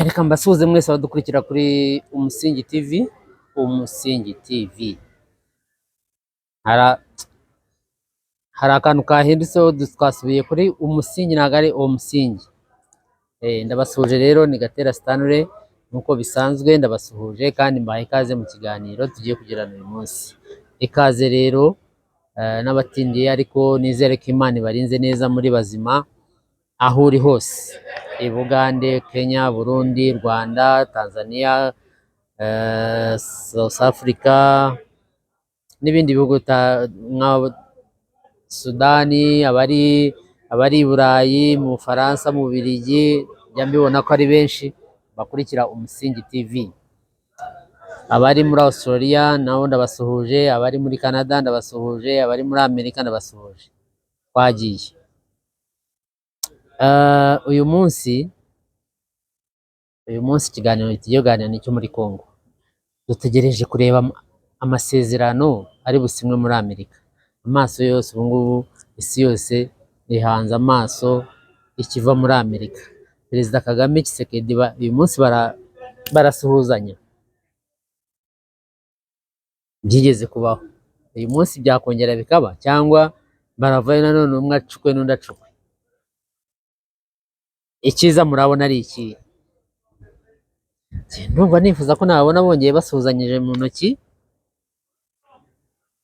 Reka mbasuhuze mwese abadukurikira kuri Umusingi TV. Umusingi TV hari akantu kahindutseho, twasubiye kuri Umusingi, ntabwo ari Umusingi. Ndabasuhuje rero, ni Gatera Stanley nk'uko bisanzwe. Ndabasuhuje kandi mbahaye ikaze mu kiganiro tugiye kugirana uyu munsi. Ikaze rero n'abatindiye, ariko nizere ko Imana ibarinze neza muri bazima aho uri hose. Bugande, Kenya, Burundi, Rwanda, Tanzania, South Africa n'ibindi bihugu nka Sudani, abari i Burayi, mu Bufaransa, mu Bubiligi, njya mbibona ko ari benshi bakurikira Umusingi TV. Abari muri Australia nabo ndabasuhuje, abari muri Canada ndabasuhuje, abari muri Amerika ndabasuhuje. Twagiye uyu munsi ikiganiro tugiye kuganira nicyo muri Congo. Dutegereje kureba amasezerano ari businywe muri Amerika. Amaso yose ubu ngubu, isi yose ihanze amaso ikiva muri Amerika. Perezida Kagame, Tshisekedi uyu munsi barasuhuzanya. Byigeze kubaho. Uyu munsi byakongera bikaba, cyangwa baravayo nanone umwe acukwe n'undi acukwe. Icyiza murabona ari iki? Ndumva nifuza ko nabona bongeye basuhuzanyije mu ntoki,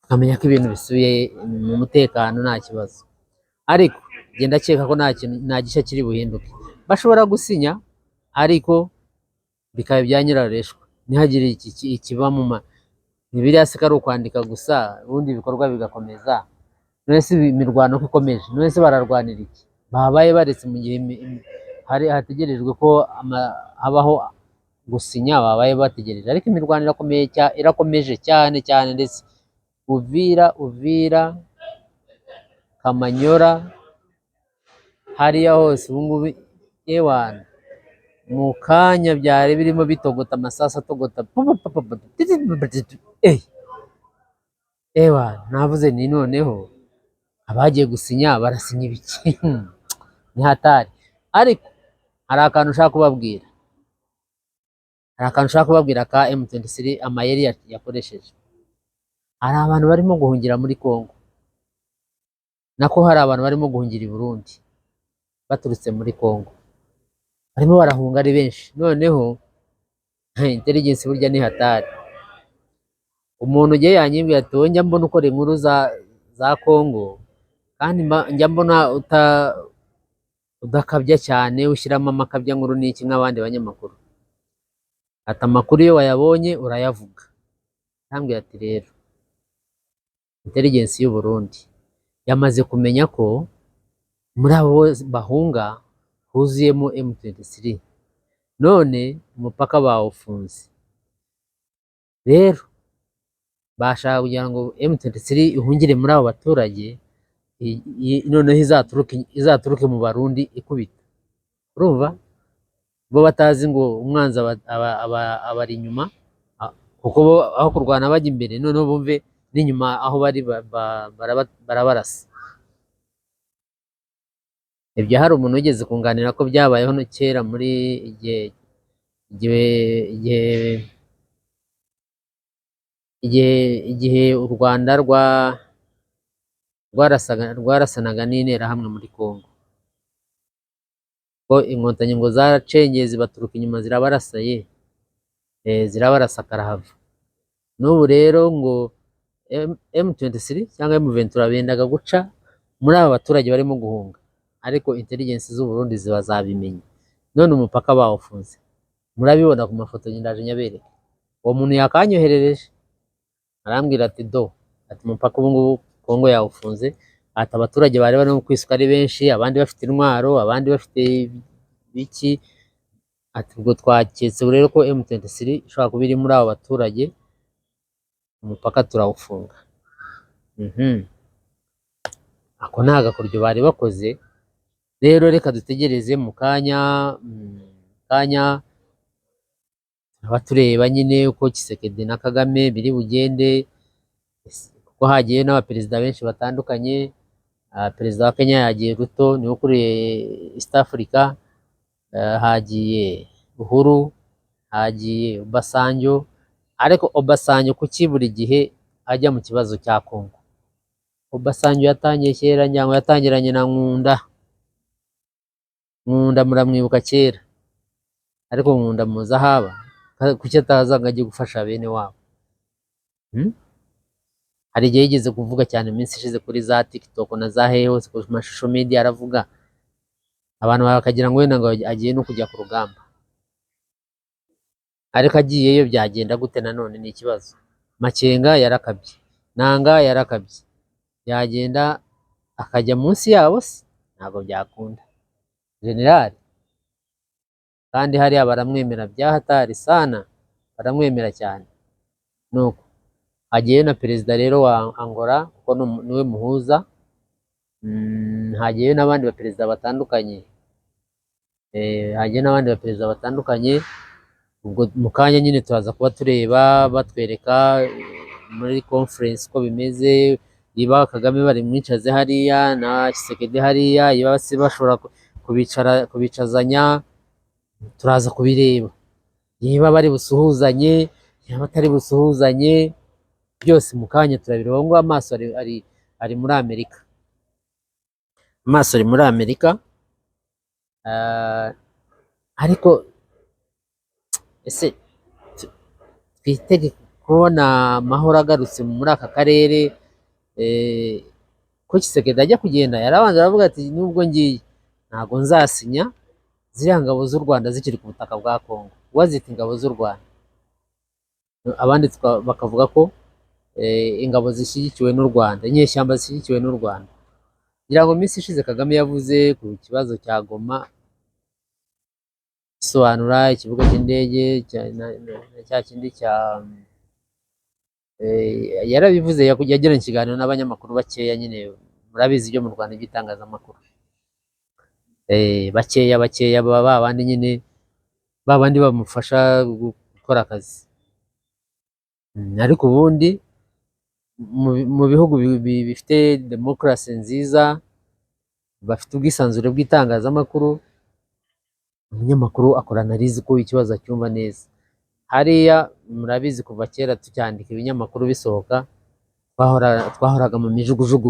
tukamenya ko ibintu bisubiye mu mutekano nta kibazo. Ariko genda ndakeka ko nta gishya kiri buhinduke. Bashobora gusinya ariko bikaba ibya nyirarureshwa, ntihagire ikiba mu Bibiliya se ko ari ukwandika gusa, ubundi ibikorwa bigakomeza. None se imirwano ko ikomeje, none se bararwanira iki? Babaye baretse mu gihe hategerejwe ko habaho gusinya, babaye bategereje. Ariko imirwano irakomeje cyane cyane, ndetse Uvira, Kamanyora, hariya hose ubu ngubu ewana, mu kanya byari birimo bitogota, amasasu atogota. Navuze ni noneho abagiye gusinya barasinya ibiki? Ni hatari. Ariko hari akantu ushaka kubabwira, ka M23, amayeri yakoresheje. Hari abantu barimo guhungira muri Congo, nako hari abantu barimo guhungira i Burundi baturutse muri Congo, barimo barahunga ari benshi. Noneho intelligence burya ni hatari. Umuntu ugiye yanyibwira ati wowe njya mbona ukora inkuru za Congo, kandi njya mbona udakabya cyane, ushyiramo amakabya nkuru n'iki nk'abandi banyamakuru. Ati amakuru iyo wayabonye urayavuga. Arambwira ati rero intelligence y'u Burundi yamaze kumenya ko muri abo bahunga huzuyemo M23, none umupaka bawufunze. Rero bashaka kugira ngo M23 ihungire muri abo baturage, noneho izaturuke mu Barundi ikubita. Urumva bo batazi ngo umwanzi abari inyuma, kuko bo aho kurwana bajya imbere, noneho bumve n'inyuma aho bari barabarasa. Ibyo hari umuntu wigeze kunganira ko byabayeho no kera muri igihe u Rwanda rwarasanaga n'interahamwe muri Congo, ko inkotanyi ngo zaracengeye zibaturuka inyuma zirabarasa karahava. N'ubu rero ngo M23 cyangwa M23 bendaga guca muri aba baturage barimo guhunga, ariko intelligence z'u Burundi ziba zabimenye, none umupaka bawufunze. Murabibona ku mafoto ndaje nyabereka. Uwo muntu yakanyoherereje arambwira ati ati umupaka ubu ngubu Congo yawufunze. Ati abaturage bari barimo kwisuka ari benshi, abandi bafite intwaro, abandi bafite biki. Ati ubwo twaketse rero ko M23 ishobora kuba iri muri abo baturage, umupaka turawufunga. Ako ni agakoryo bari bakoze. Rero reka dutegereze mu kanya turaba tureba nyine uko Tshisekedi na Kagame biri bugende, kuko hagiye n'abaperezida benshi batandukanye. Perezida wa Kenya yagiye Ruto, niwe ukuriye East Africa. Hagiye Uhuru, hagiye Obasanjo, ariko Obasanjo kuki buri gihe ajya mu kibazo cya Kongo? Obasanjo yatangiye kera ngira ngo yatangiranye na Nkunda. Nkunda muramwibuka kera, ariko Nkunda muzi aho aba? Kuki ataza ngo ajye gufasha bene wabo? Hmm? Hari igihe yigeze kuvuga cyane mu minsi ishize kuri za TikTok na za hehe hose ku mashusho media, aravuga abantu bakagira ngo wenda ngo agiye no kujya ku rugamba, ariko agiyeyo byagenda gute? Nanone ni ikibazo. Makenga yarakabye, Nanga yarakabye, yagenda akajya munsi yabo se? Ntabwo byakunda. Generali kandi hariya baramwemera byahatari sana, baramwemera cyane. Nuko hagiyeyo na perezida rero wa Angola kuko niwe muhuza. Hagiyeyo n'abandi baperezida batandukanye, hagiye n'abandi baperezida batandukanye. Ubwo mu kanya nyine turaza kuba tureba batwereka muri conference uko bimeze, niba Kagame bari mwicaze hariya na Tshisekedi hariya, niba se bashobora kubicazanya, turaza kubireba. Niba bari busuhuzanye, niba batari busuhuzanye, byose mu kanya turabireba. Ngo amaso ari muri Amerika, amaso ari muri Amerika. Ariko ese twitege kubona amahoro agarutse muri aka karere? Ko Tshisekedi ajya kugenda yarabanza aravuga ati nubwo ngiye ntabwo nzasinya ziriya ngabo z'u Rwanda zikiri ku butaka bwa Kongo, wazita ingabo z'u Rwanda. Abandi bakavuga ko ingabo zishyigikiwe n'u Rwanda, inyeshyamba zishyigikiwe n'u Rwanda. Ngira ngo minsi ishize Kagame yavuze ku kibazo cya Goma, isobanura ikibuga cy'indege cya kindi cya yarabivuze. Yagiranye ikiganiro n'abanyamakuru bakeya, nyine murabizi ibyo mu Rwanda by'itangazamakuru, bakeya baba babandi nyine babandi bamufasha gukora akazi. Ariko ubundi mu bihugu bifite demokarasi nziza, bafite ubwisanzure bw'itangazamakuru, umunyamakuru akora analize uko ikibazo acyumva neza. Hariya murabizi kuva kera tucyandika ibinyamakuru bisohoka, twahoraga mu mijugujugu,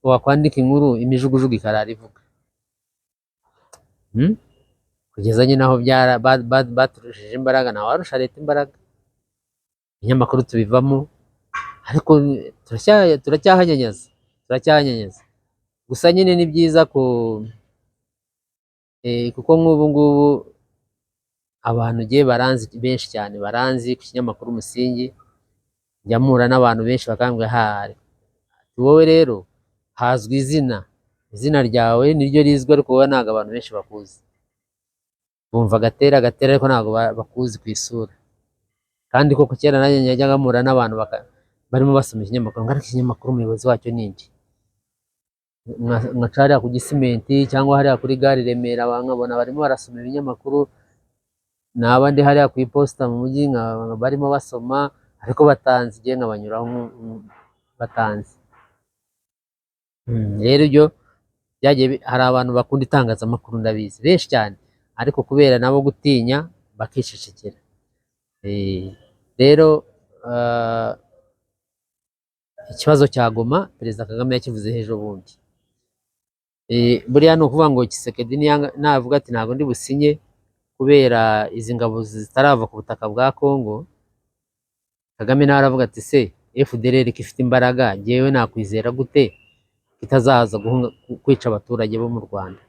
wakwandika inkuru imijugujugu ikarara ivuga. Kugeza nyine aho baturushije imbaraga, nawe warusha leta imbaraga, ibinyamakuru tubivamo, ariko turacyahanyanyaza. Gusa nyine ni byiza kuko nk'ubu ngubu abantu ugiye baranzi benshi cyane, baranzi ku kinyamakuru Umusingi, njya mpura n'abantu benshi bakambwira wowe rero hazwi izina ryawe niryo rizwi, ariko wowe ntabwo abantu benshi bakuzi. Bumva Gatera ariko ntabwo bakuzi ku isura. Kandi koko kera nanjye njyaga mpura n'abantu barimo basoma ikinyamakuru, ngo ariko ikinyamakuru umuyobozi wacyo ni nde? Nkaca hariya ku Gisimenti cyangwa hariya kuri gare i Remera, nkabona barimo barasoma ibinyamakuru, n'abandi hariya ku iposita mu mujyi barimo basoma, ariko batanzi, igihe nkabanyuraho batanzi. Rero ibyo byagiye, hari abantu bakunda itangazamakuru ndabizi benshi cyane, ariko kubera nabo gutinya bakicecekera. Rero ikibazo cya Goma perezida Kagame yakivuze ejo bundi. Buriya ni ukuvuga ngo Tshisekedi navuga ati ntabwo ndi businye kubera izi ngabo zitarava ku butaka bwa Kongo, Kagame nawe aravuga ati se FDLR ifite imbaraga, njyewe nakwizera gute itazaza kwica abaturage bo mu Rwanda?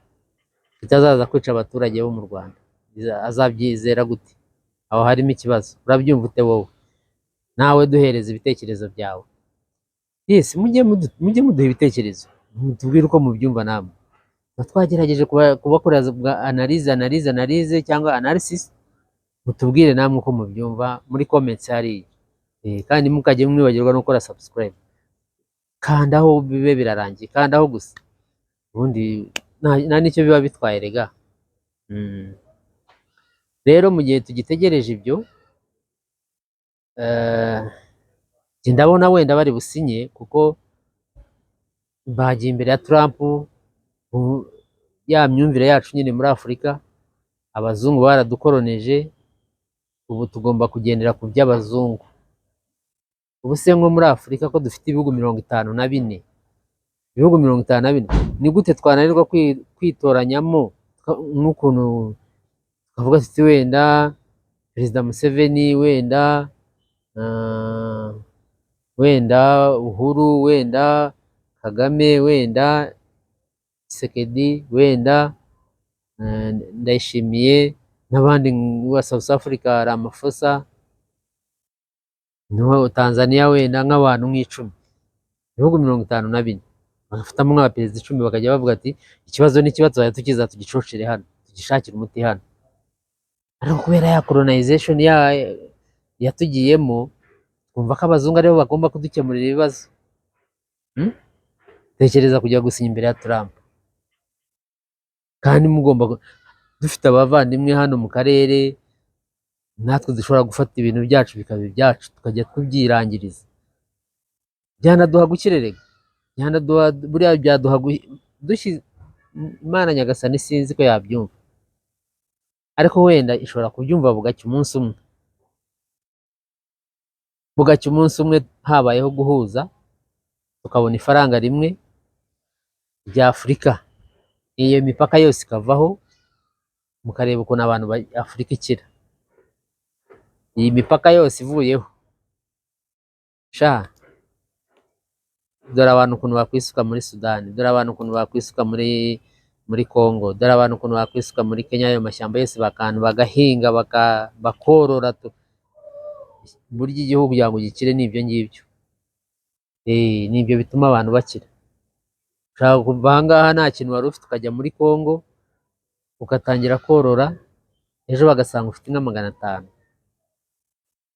Itazaza kwica abaturage bo mu Rwanda, azabyizera gute? Aho harimo ikibazo. Urabyumva ute wowe? Nawe duhereza ibitekerezo byawe. Yes, mujye muduha ibitekerezo, mutubwire uko mubyumva namwe. Twagerageje kubakorera analyse cyangwa analysis, mutubwire namwe uko mubyumva muri comments hariya. Kandi mukajye mwibagirwa no gukora subscribe. Kandaho bibe birarangiye, kandaho gusa, ubundi nta nicyo biba bitwaye rega. Rero mu gihe tugitegereje ibyo, ndabona wenda bari businye, kuko bagiye imbere ya Trump, ya myumvire yacu nyine muri Afurika, abazungu baradukoroneje, ubu tugomba kugendera ku by'abazungu. Ubu se nko muri Afurika ko dufite ibihugu 54, ibihugu 54, ni gute twananirwa kwitoranyamo nk'ukuntu tukavuga tuti wenda Perezida Museveni, wenda Uhuru, wenda Kagame, wenda Tshisekedi, wenda Ndayishimiye, n'abandi wa South Africa Ramaphosa, no Tanzania wenda nk'abantu nk'icumi, ibihugu 54, bagafatamo nk'abaperezida 10 bakajya bavuga ati ikibazo n'ikibazo tuzajya tukiza tugicocere hano, tugishakire umuti hano. Ariko kubera ya colonization yatugiyemo, twumva ko abazungu aribo bagomba kudukemurira ibibazo. Tekereza kujya gusinya imbere ya Trump, kandi dufite abavandimwe hano mu karere, natwe dushobora gufata ibintu byacu bikaba ibyacu tukajya tubyirangiriza. Byanaduha gukirerega, buriya byaduha Imana Nyagasani sinzi ko yabyumva, ariko wenda ishobora kubyumva bugacya umunsi umwe habayeho guhuza, tukabona ifaranga rimwe rya Afurika, iyo mipaka yose ikavaho, mukareba ukuntu abantu Afurika ikira. Iyi mipaka yose ivuyeho, dore abantu ukuntu bakwisuka muri Sudani, dore abantu ukuntu bakwisuka muri Congo, dore abantu ukuntu bakwisuka muri Kenya, ayo mashyamba yose bagahinga, bakorora. Burya igihugu kugira ngo gikire n'ibyo ngibyo, n'ibyo bituma abantu bakira. Ushaka kuva aha ngaha nta kintu wari ufite ukajya muri Congo ugatangira korora, ejo bagasanga ufite nka 500,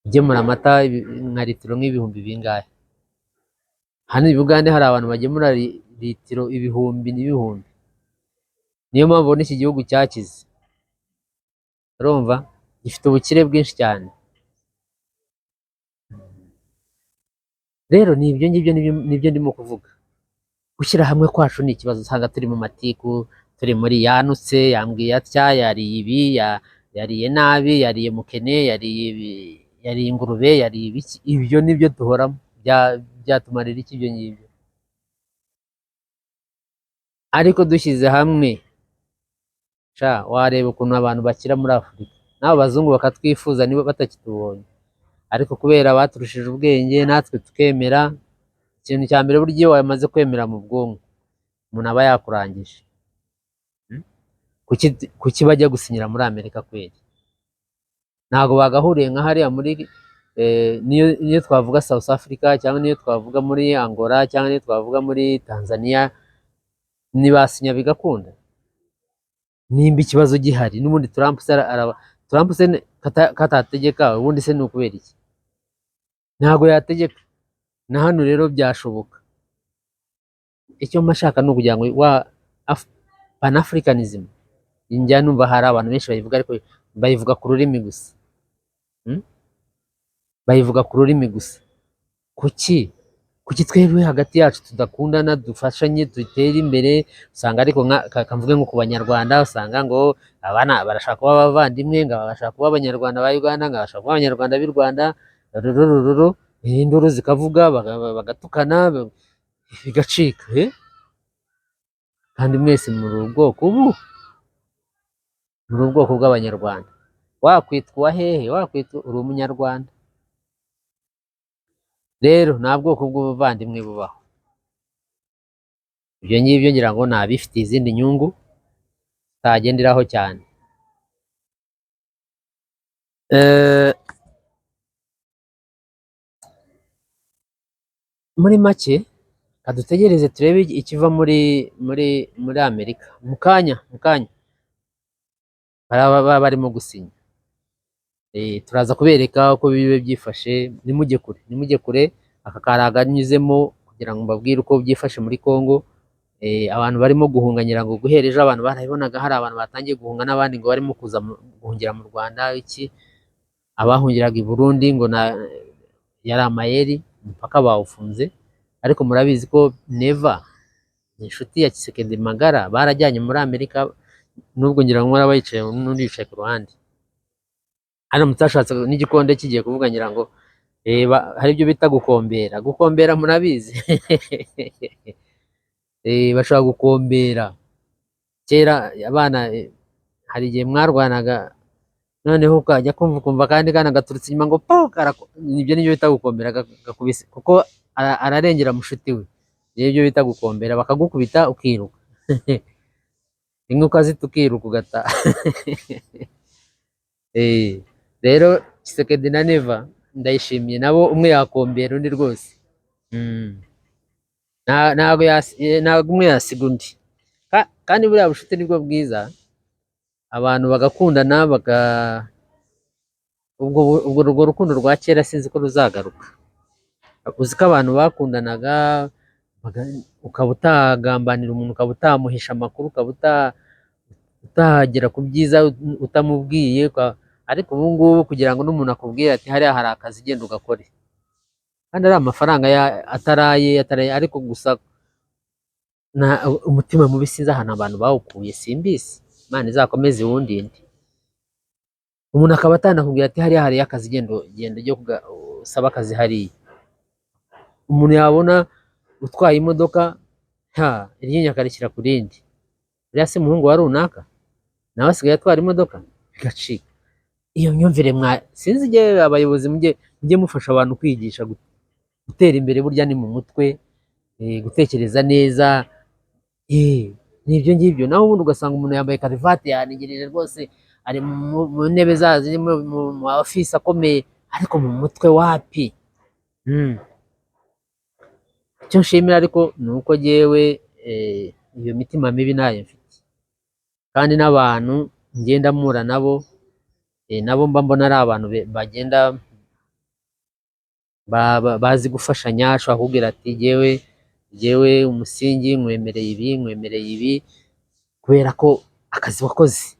ugemura amata nka litiro nk'ibihumbi bingahe. Hano i Bugande hari abantu bagemura litiro ibihumbi n'ibihumbi. Niyo mpamvu ubona iki gihugu cyakize, urumva gifite ubukire bwinshi cyane. Rero ni ibyo ngibyo nibyo ndimo kuvuga. Gushyira hamwe kwacu ni ikibazo. Usanga turi mu matiku, turi muri yanutse, yambwiye atya, yariye ibi, yariye nabi, yariye mukene, yariye ingurube, yariye ibiki. Ibyo nibyo duhoramo. Byatumarira iki ibyo ngibyo? Ariko dushyize hamwe, wareba ukuntu abantu bakira muri Afurika. N'abo bazungu bakatwifuza niba batakitubonye, ariko kubera baturushije ubwenge natwe tukemera. Ikintu cya mbere burya iyo wamaze kwemera mu bwonko, umuntu aba yakurangije. Kuki bajya gusinyira muri Amerika kweli? Ntabwo bagahuriye nka hariya muri niyo twavuga South Africa, cyangwa niyo twavuga muri Angola, cyangwa niyo twavuga muri Tanzania, ntibasinya bigakunda? Nimba ikibazo gihari, n'ubundi Trump se katategeka, ubundi se ni ukubera iki? Ntabwo yategeka. Na hano rero byashoboka. Icyo mashaka ni ukugira ngo Pan-Africanism, njya numva hari abantu benshi bayivuga, ariko bayivuga ku rurimi gusa. Bayivuga ku rurimi gusa. Kuki twebwe hagati yacu tudakundana, dufashanye, dutere imbere? Usanga ariko kamvuge nko ku Banyarwanda, usanga ngo abana barashaka kuba abavandimwe, ngo barashaka kuba Abanyarwanda ba Uganda, ngo barashaka kuba Abanyarwanda b'i Rwanda, induru zikavuga, bagatukana, bigacika. Kandi mwese muri ubwoko muri ubwoko bw'Abanyarwanda. Wakwitwa uwa hehe? Wakwitwa uri Umunyarwanda. Rero nta bwoko bw'ubuvandimwe bubaho. Ibyo ngibyo ngira ngo nabifitiye izindi nyungu tutagenderaho cyane. Muri make kadutegereze turebe ikiva muri Amerika. Mu kanya barimo gusinya. Turaza kubereka uko bibe byifashe. Nimujye kure, aka karaganyuzemo kugira ngo mbabwire uko byifashe muri Congo. Abantu barimo guhunganira ngo guhera ejo abantu barabibonaga, hari abantu batangiye guhunga, n'abandi ngo barimo kuza guhungira mu Rwanda. Abahungiraga i Burundi ngo yari amayeri, umupaka bawufunze. Ariko murabizi ko Neva ni inshuti ya Tshisekedi magara, barajyanye muri Amerika. nubwo ngira ngo muraba yicaye n'undi yicaye ku ruhande, aramutse ashatse n'igikonde kigiye kuvuga ngira ngo hari ibyo bita gukombera. Gukombera murabizi? Bashobora gukombera. Kera abana hari igihe mwarwanaga, noneho ukajya kumva ukumva akandi kana gaturutse inyuma ngo po, ibyo nibyo bita gukombera, gakubise kuko ararengera mushuti we, nibyo bita gukombera, bakagukubita ukiruka. Inka ukazita ukiruka ugataha. Rero Tshisekedi na Neva ndayishimiye, nabo umwe yakombera undi rwose. Ntabwo umwe yasiga undi, kandi buriya bucuti nibwo bwiza, abantu bagakundana, ubwo urwo rukundo rwa kera sinzi ko ruzagaruka. Uzi ko abantu bakundanaga ukaba utagambanira umuntu, ukaba utamuhisha amakuru, ukaba utagera ku byiza utamubwiye, ariko ubu ngubu kugira ngo n'umuntu akubwire ati hariya hari akazi genda ugakore, kandi ari amafaranga ataraye, ariko gusa umutima mubi sinzi ahantu abantu bawukuye, simbizi. Imana izakomeze iwundinde. Umuntu akaba atanakubwira ati hariya hariyo akazi genda ujye usaba akazi hariya. Umuntu yabona utwaye imodoka iryinyo akarishyira ku rindi, uriya si umuhungu wa runaka, nawe asigaye atwara imodoka, bigacika. Iyo myumvire sinzi, igihe abayobozi mujye mufasha abantu kwigisha gutera imbere, burya ni mu mutwe, gutekereza neza, n'ibyo ngibyo. Naho ubundi ugasanga umuntu yambaye karuvati yanegereje rwose, ari mu ntebe ziri mu ofisi akomeye, ariko mu mutwe wapi? Icyo nshimira ariko ni uko jyewe iyo mitima mibi ntayo mfite, kandi n'abantu ngenda mpura nabo, nabo mba mbona ari abantu bagenda bazi gufashanya. Ashobora kukubwira ati jyewe Umusingi nkwemereye ibi kubera ko akazi wakoze.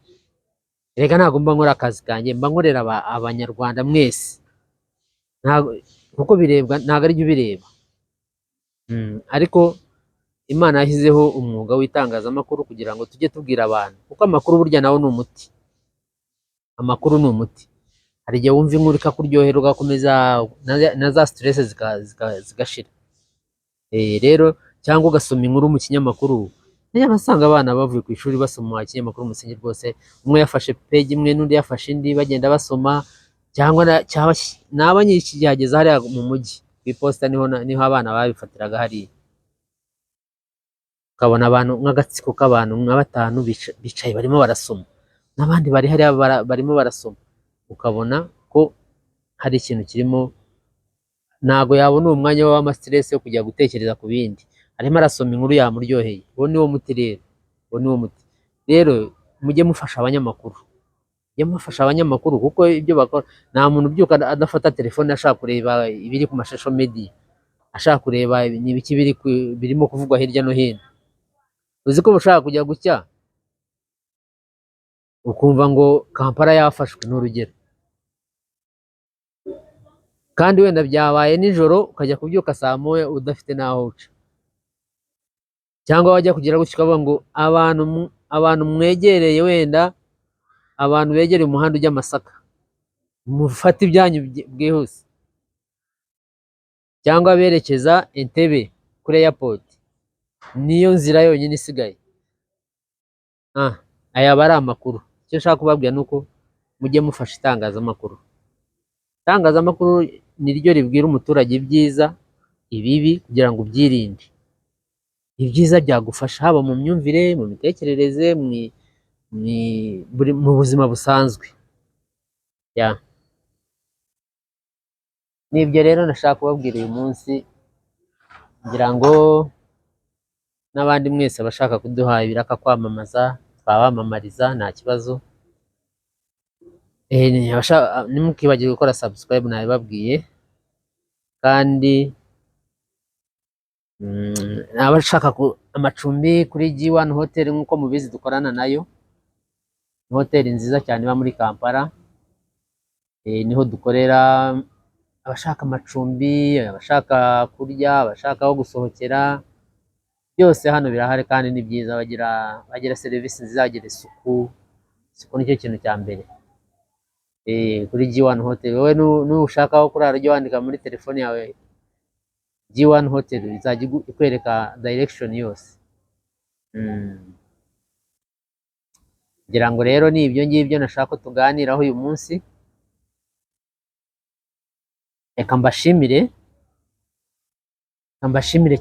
Erega ntabwo mba nkora akazi kanjye, mba nkorera abanyarwanda mwese, kuko birebwa ntabwo ari byo bireba. Ariko Imana yashyizeho umwuga w'itangazamakuru kugira ngo tujye tubwira abantu, kuko amakuru burya nawo ni umuti. Amakuru ni umuti. Hari igihe wumva inkuru ikakuryohera ugakomeza na za stress zigashira. Rero cyangwa ugasoma inkuru mu kinyamakuru, niyo basanga abana bavuye ku ishuri basoma ikinyamakuru Umusingi rwose, umwe yafashe page imwe n'undi yafashe indi, bagenda basoma. Cyangwa naba nyikigihageza hariya mu mujyi ku iposita, niho abana babifatiraga hariya, ukabona abantu nk'agatsiko k'abantu nka 5 bicaye barimo barasoma, n'abandi bari hariya barimo barasoma, ukabona ko hari ikintu kirimo. Ntago yabona uwo mwanya w'amastress yo kujya gutekereza ku bindi, arimo arasoma inkuru yamuryoheye. Uwo niwo muti rero, uwo niwo muti rero. Mujye mufasha abanyamakuru, kuko ibyo bakora, nta muntu ubyuka adafata telefone ashaka kureba ibiri ku mashusho media, ashaka kureba n'ibiki birimo kuvugwa hirya no hino. Uzi ko ushaka kujya gucya ukumva ngo Kampala yafashwe, n'urugero, kandi wenda byabaye nijoro, ukajya kubyuka saa moya udafite n'aho uca. Cyangwa wajya kugira gutyo ukavuga ngo abantu mwegereye, wenda abantu begereye umuhanda ujya Masaka, mufate ibyanyu bwihuse, cyangwa berekeza Entebbe kuri airport, niyo nzira yonyine isigaye. Aya aba ari amakuru. Icyo nshaka kubabwira ni uko mujye mufasha itangazamakuru. Itangazamakuru ni ryo ribwira umuturage ibyiza, ibibi, kugira ngo ubyirinde. Ibyiza byagufasha haba mu myumvire, mu mitekerereze, mu buzima busanzwe. Nibyo rero nashaka kubabwira uyu munsi, ngira ngo n'abandi mwese abashaka kuduha ibiraka kwamamaza twabamamariza, nta kibazo. Ntimukibagirwe gukora subscribe, nabibabwiye. Kandi abashaka amacumbi kuri G1 Hotel, nk'uko mubizi dukorana nayo, ni hoteli nziza cyane iba muri Kampala. Niho dukorera. Abashaka amacumbi, abashaka kurya, abashaka aho gusohokera, byose hano birahari kandi ni byiza, bagira serivisi nziza, bagira isuku nicyo kintu cya mbere. Kuri G1 Hotel wowe nushaka aho kurara ujye wandika muri telefone yawe G1 Hotel, izajya ikwereka direction yose. Ngira ngo rero ni ibyo ngibyo nashaka ko tuganiraho uyu munsi. Reka mbashimire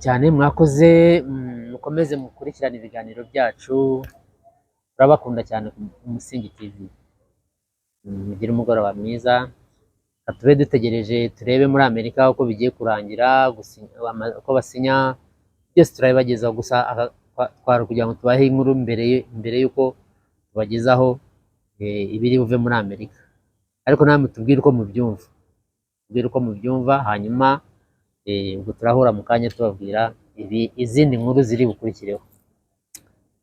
cyane, mwakoze, mukomeze mukurikirane ibiganiro byacu, turabakunda cyane ku Musingi TV. Mugire umugoroba mwiza, tube dutegereje turebe muri Amerika uko bigiye kurangira, uko basinya, byose turabibagezaho. Gusa twari kugira ngo tubahe inkuru mbere y'uko tubagezaho ibiri buve muri Amerika, ariko namwe tubwire uko mubyumva, hanyuma ubwo turahura mu kanya tubabwira izindi nkuru ziri bukurikireho.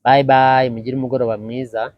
Bye bye, mugire umugoroba mwiza.